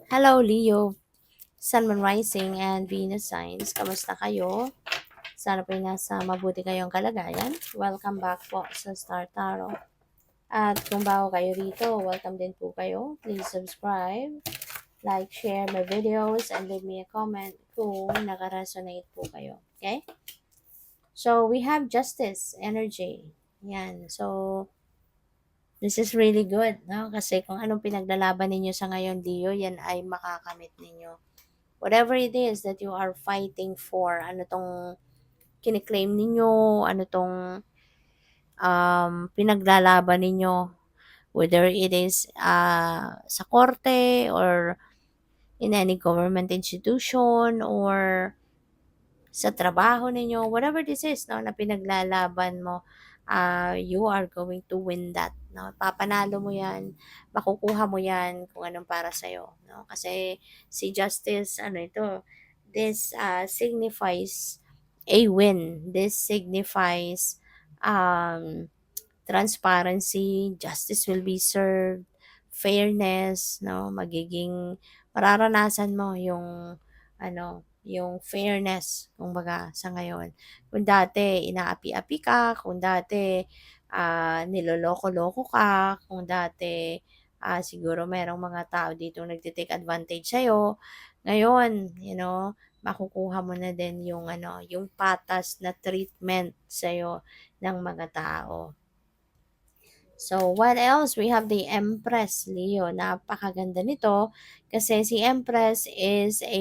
Hello, Leo, Sun Moon Rising and Venus Signs. Kamusta kayo? Sana po'y nasa mabuti kayong kalagayan. Welcome back po sa Star Tarot. At kung bago kayo rito, welcome din po kayo. Please subscribe, like, share my videos, and leave me a comment kung nakaresonate po kayo. Okay? So, we have Justice Energy. Yan. So, this is really good, no? Kasi kung anong pinaglalaban ninyo sa ngayon, Leo, yan ay makakamit ninyo. Whatever it is that you are fighting for, ano tong kiniklaim ninyo, ano tong pinaglalaban ninyo, whether it is sa korte or in any government institution or sa trabaho ninyo, whatever this is, no, na pinaglalaban mo, you are going to win that, no? Papanalo mo yan, makukuha mo yan kung anong para sa'yo, no? Kasi si Justice, ano ito, this signifies a win. This signifies um, transparency, justice will be served, fairness, no? Magiging mararanasan mo yung yung fairness kumbaga sa ngayon. Kung dati inaapi-api ka, kung dati niloloko-loko ka, kung dati siguro merong mga tao dito nagte-take advantage sa'yo, ngayon, makukuha mo na din yung yung patas na treatment sa'yo ng mga tao. So, what else? We have the Empress, Leo. Napakaganda nito kasi si Empress is a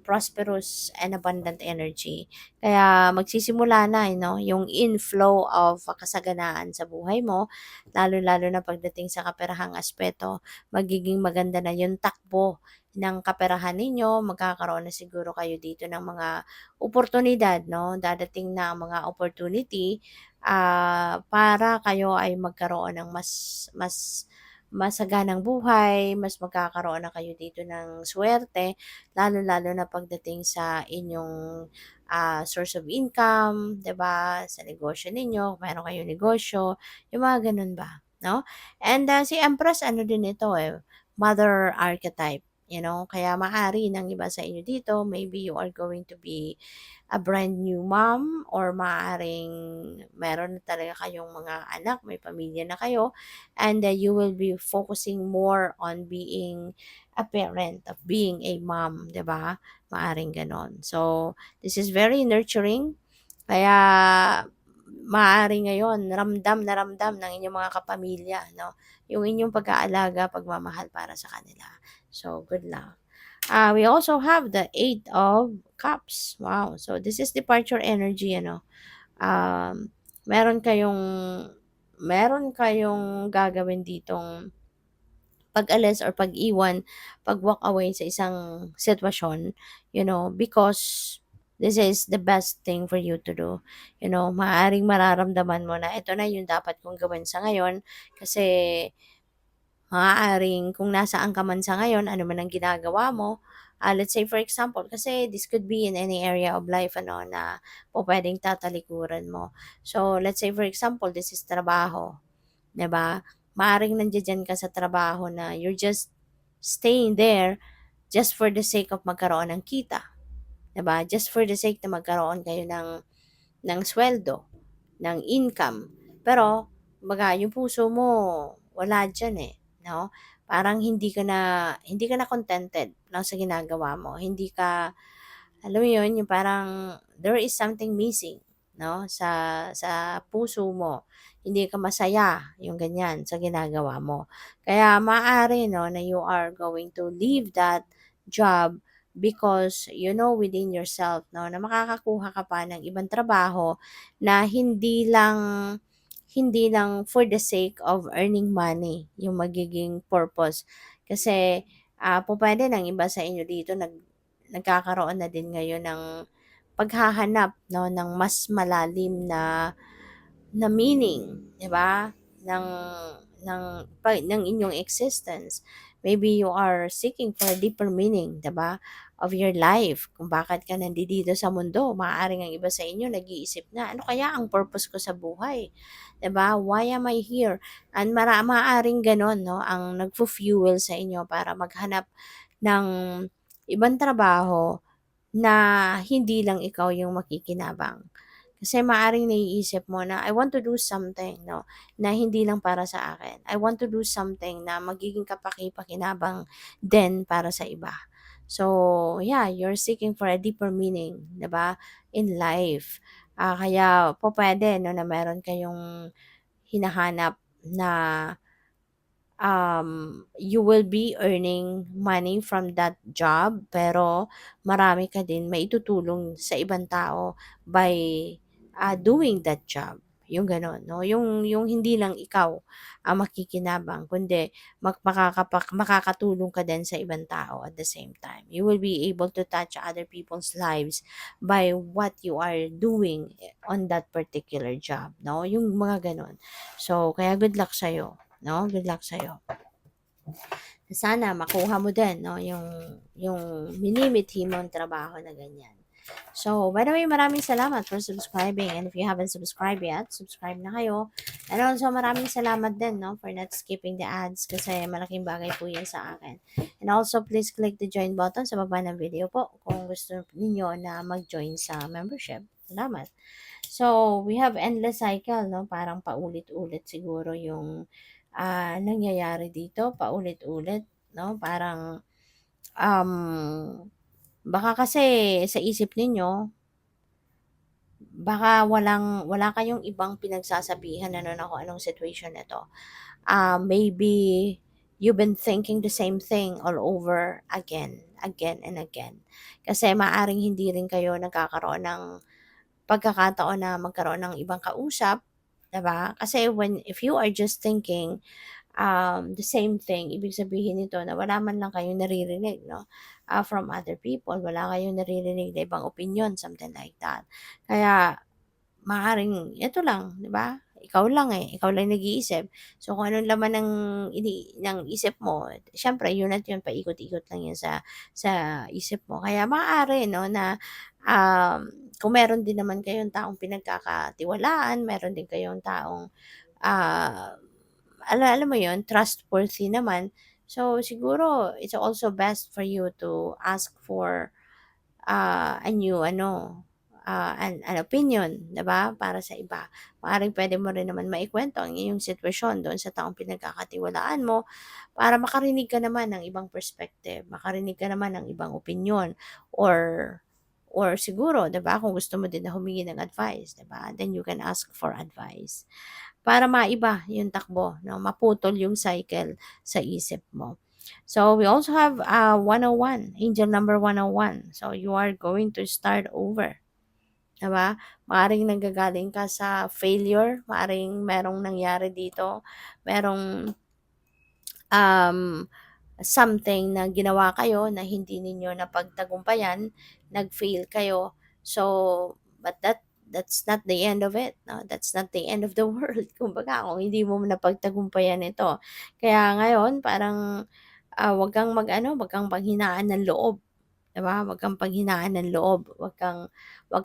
prosperous and abundant energy. Kaya magsisimula na, yung inflow of kasaganaan sa buhay mo, lalo-lalo na pagdating sa kaperahang aspeto, magiging maganda na yung takbo ng kaperahan ninyo, magkakaroon na siguro kayo dito ng mga oportunidad, no? Dadating na ang mga opportunity para kayo ay magkaroon ng mas masaganang buhay, mas magkakaroon na kayo dito ng swerte, lalo-lalo na pagdating sa inyong source of income, 'di ba? Sa negosyo ninyo, kung meron kayong negosyo, yung mga ganun ba, no? And si Empress, ano din ito mother archetype. Kaya maaari ng iba sa inyo dito, maybe you are going to be a brand new mom or maaaring meron na talaga kayong mga anak, may pamilya na kayo, and you will be focusing more on being a parent, of being a mom, 'di ba? Maaring ganon. So, this is very nurturing. Kaya maaari ngayon ramdam na ramdam ng inyong mga kapamilya, no? Yung inyong pag-aalaga, pagmamahal para sa kanila. So, good luck. We also have the Eight of Cups. Wow. So, this is departure energy, Um, meron kayong meron kayong gagawin ditong pag-alis or pag-iwan, pag-walk away sa isang sitwasyon, because this is the best thing for you to do. Maaaring mararamdaman mo na ito na yung dapat kong gawin sa ngayon kasi maaaring kung nasaan ka man sa ngayon, ano man ang ginagawa mo, let's say for example, kasi this could be in any area of life na pwedeng tatalikuran mo. So, let's say for example, this is trabaho, 'di ba? Maaaring nandiyan ka sa trabaho na you're just staying there just for the sake of magkaroon ng kita, 'di ba? Just for the sake na magkaroon kayo ng sweldo, ng income. Pero, kumbaga, yung puso mo, wala dyan no? Parang hindi ka na contented, no, sa ginagawa mo. Hindi ka, alam mo yun, yung parang, there is something missing, no, sa puso mo. Hindi ka masaya, yung ganyan, sa ginagawa mo. Kaya, maaari, no, na you are going to leave that job because you know within yourself, no, na makakakuha ka pa ng ibang trabaho na hindi lang for the sake of earning money yung magiging purpose. Kasi pupuwede ng iba sa inyo dito nagkakaroon na din ngayon ng paghahanap, 'no, ng mas malalim na meaning, 'di ba? Ng ng inyong existence. Maybe you are seeking for a deeper meaning, 'di ba, of your life. Kung bakit ka nandito sa mundo. Maaaring ang iba sa inyo nag-iisip na, ano kaya ang purpose ko sa buhay? 'Di ba? Why am I here? And maaaring gano'n, no, ang nagfu-fuel sa inyo para maghanap ng ibang trabaho na hindi lang ikaw yung makikinabang. Kasi maaaring naiisip mo na, I want to do something, no, na hindi lang para sa akin. I want to do something na magiging kapaki-pakinabang din para sa iba. So, yeah, you're seeking for a deeper meaning, 'di ba, in life. Kaya po pwede, no, na meron kayong hinahanap na you will be earning money from that job, pero marami ka din maitutulong sa ibang tao by doing that job. Yung gano'n, no? Yung hindi lang ikaw ang makikinabang, kundi makakatulong ka din sa ibang tao at the same time. You will be able to touch other people's lives by what you are doing on that particular job, no? Yung mga gano'n. So, kaya good luck sa'yo. No, good luck sa'yo. Sana makuha mo din, no, yung minimithi mong trabaho na ganyan. So, by the way, maraming salamat for subscribing. And if you haven't subscribed yet, subscribe na kayo. And also, maraming salamat din, no, for not skipping the ads kasi malaking bagay po yun sa akin. And also, please click the join button sa baba ng video po kung gusto niyo na mag-join sa membership. Salamat. So, we have endless cycle, no? Parang paulit-ulit siguro yung nangyayari dito, paulit-ulit, no? Parang, baka kasi sa isip ninyo, baka wala kayong ibang pinagsasabihan ano na kung anong situation nito. Maybe you've been thinking the same thing all over again and again. Kasi maaring hindi rin kayo nagkakaroon ng pagkakataon na magkaroon ng ibang kausap, 'di ba? Kasi if you are just thinking the same thing, ibig sabihin nito na wala man lang kayong naririnig, no, from other people, wala kayong naririnig na ibang opinion, something like that. Kaya maaaring ito lang, 'di ba? Ikaw lang nag-iisip. So kung anong laman ng isip mo, siyempre yun at yun, paikot-ikot lang yun sa isip mo. Kaya maaari, no, na kung meron din naman kayong taong pinagkakatiwalaan, meron din kayong taong ah, alam mo yun, trustworthy naman. So siguro it's also best for you to ask for a new an opinion, 'di ba, para sa iba. Maaaring puwede mo rin naman maikwento ang iyong sitwasyon doon sa taong pinagkakatiwalaan mo para makarinig ka naman ng ibang perspective, makarinig ka naman ng ibang opinyon or siguro, 'di ba, kung gusto mo din na humingi ng advice, 'di ba, then you can ask for advice. Para maiba yung takbo, 'no, maputol yung cycle sa isip mo. So, we also have 101, angel number 101. So, you are going to start over. 'Di ba? Maaaring nanggagaling ka sa failure, maaaring merong nangyari dito, merong um, something na ginawa kayo na hindi ninyo napagtagumpayan, nag-fail kayo. So, but that's not the end of it, no? That's not the end of the world. Kumbaga, kung hindi mo napagtagumpayan ito. Kaya ngayon, parang 'wag kang panghinaan ng loob. 'Di ba? Wag kang panghinaan ng loob, wag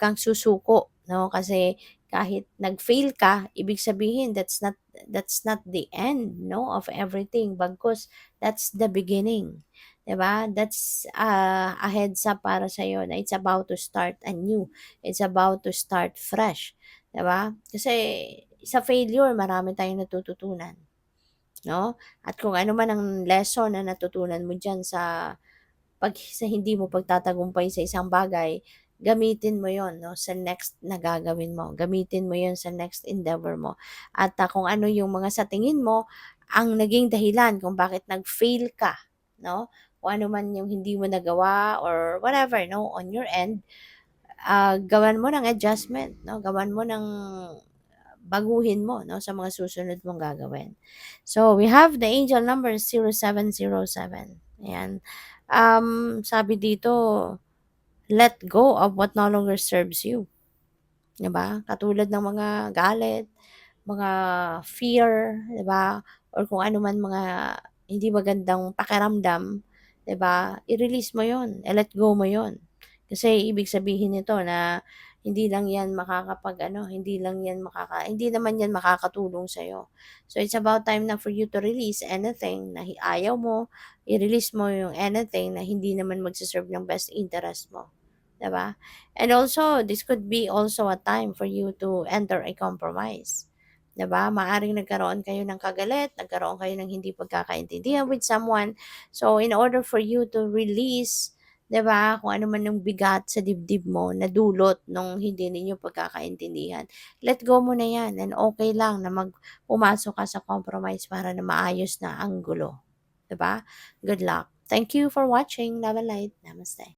kang susuko, 'no? Kasi kahit nag-fail ka, ibig sabihin that's not the end, no, of everything, bagkus that's the beginning, 'di ba? That's a heads up para sa na it's about to start anew. It's about to start fresh, 'di ba? Kasi sa failure marami tayong natututunan, 'no? At kung ano man ang lesson na natutunan mo diyan sa hindi mo pagtatagumpay sa isang bagay, gamitin mo yon, 'no, sa next na gagawin mo. Gamitin mo yon sa next endeavor mo. At kung ano yung mga sa tingin mo ang naging dahilan kung bakit nag-fail ka, 'no? Kung ano man yung hindi mo nagawa or whatever, no, on your end, gawan mo ng adjustment, 'no? Gawan mo ng baguhin mo, 'no, sa mga susunod mong gagawin. So, we have the angel number 0707. Ayan. Sabi dito, let go of what no longer serves you. 'Di ba? Katulad ng mga galit, mga fear, 'di ba? or kung ano man mga hindi magandang pakiramdam, 'di ba, i-release mo 'yun, i-let go mo 'yun. Kasi ibig sabihin nito na hindi lang 'yan makakapag-ano, hindi naman 'yan makakatulong sa'yo. So, it's about time na for you to release anything na ayaw mo, i-release mo yung anything na hindi naman magse-serve ng best interest mo, 'di ba? And also, this could be also a time for you to enter a compromise. 'Di ba? Maaaring nagkaroon kayo ng kagalit, nagkaroon kayo ng hindi pagkakaintindihan with someone. So, in order for you to release, 'di ba, kung ano man yung bigat sa dibdib mo na dulot nung hindi ninyo pagkakaintindihan, let go mo na 'yan and okay lang na pumasok ka sa compromise para na maayos na ang gulo, 'di ba? Good luck. Thank you for watching. Love and light. Namaste.